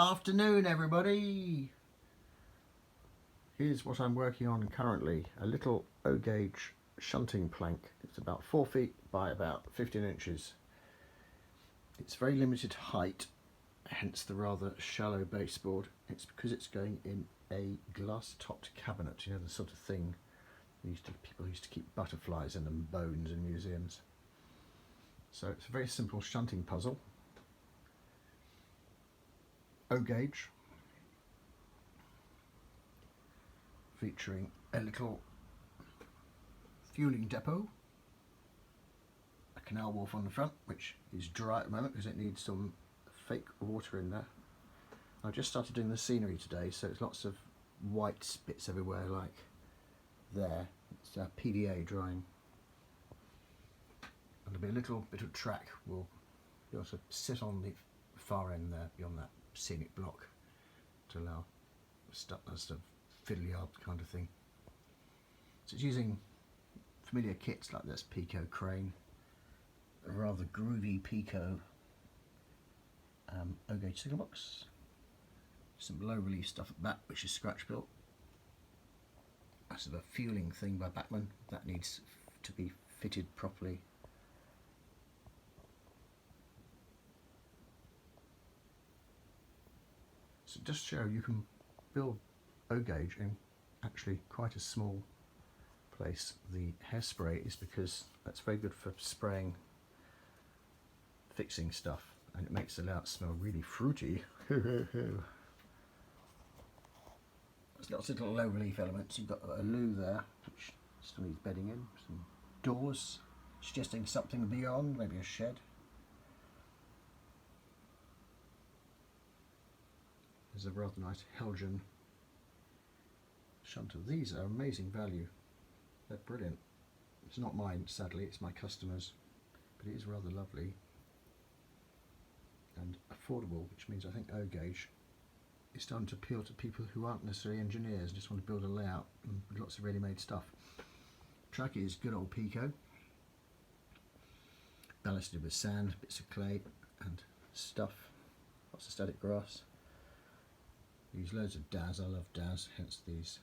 Afternoon, everybody. Here's what I'm working on currently, a little O-gauge shunting plank. It's about 4 feet by about 15 inches. It's very limited height, hence the rather shallow baseboard. It's because it's going in a glass-topped cabinet, you know, the sort of thing people used to keep butterflies in and bones in museums. So it's a very simple shunting puzzle. O-gauge, featuring a little fueling depot, a canal wharf on the front, which is dry at the moment because it needs some fake water in there. I've just started doing the scenery today, so it's lots of white bits everywhere, like there. It's PDA drying. And there'll be a little bit of track. We'll be able to sit on the far end there, beyond that scenic block, to allow stuff as a fiddly yard kind of thing. So it's using familiar kits like this Pico crane, a rather groovy Pico O-gauge signal box, some low relief stuff at the back which is scratch built. That's a fueling thing by Bachmann that needs to be fitted properly. So just show you can build O-gauge in actually quite a small place. The hairspray is because that's very good for spraying, fixing stuff, and it makes the layout smell really fruity. There's lots of little low relief elements. You've got a loo there, which still needs bedding in, some doors suggesting something beyond, maybe a shed. There's a rather nice Helgen shunter. These are amazing value. They're brilliant. It's not mine, sadly, it's my customer's, but it is rather lovely and affordable, which means I think O-gauge is starting to appeal to people who aren't necessarily engineers and just want to build a layout and lots of ready-made stuff. Track is good old Pico, ballasted with sand, bits of clay and stuff, lots of static grass. Use loads of DAS. I love DAS, hence these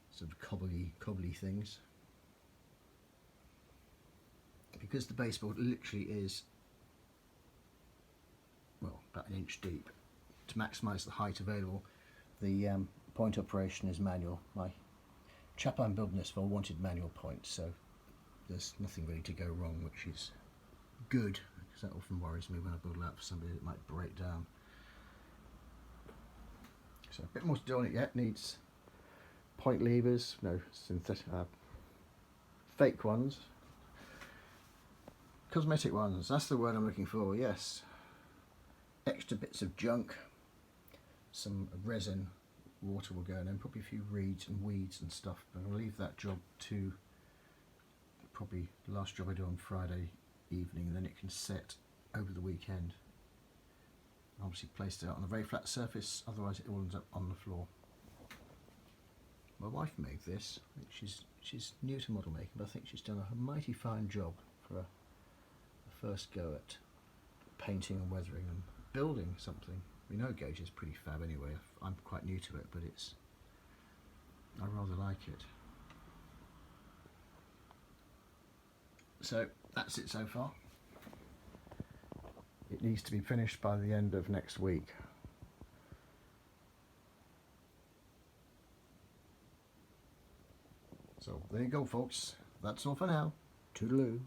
sort of cobbly things. Because the baseboard literally is, well, about an inch deep, to maximise the height available, the point operation is manual. My chap I'm building this for wanted manual points, so there's nothing really to go wrong, which is good, because that often worries me when I build a layout for somebody that might break down. So a bit more to do on it yet. Needs point levers, no synthetic, fake ones, cosmetic ones. That's the word I'm looking for. Yes, extra bits of junk, some resin, water will go in, and probably a few reeds and weeds and stuff. But I'll leave that job to probably the last job I do on Friday evening, and then it can set over the weekend. Obviously placed it out on a very flat surface, otherwise it all ends up on the floor. My wife made this. I think she's new to model making, but I think she's done a mighty fine job for a first go at painting and weathering and building something. We know O-gauge is pretty fab anyway. I'm quite new to it, but I rather like it. So that's it so far. It needs to be finished by the end of next week. So there you go, folks. That's all for now. Toodaloo.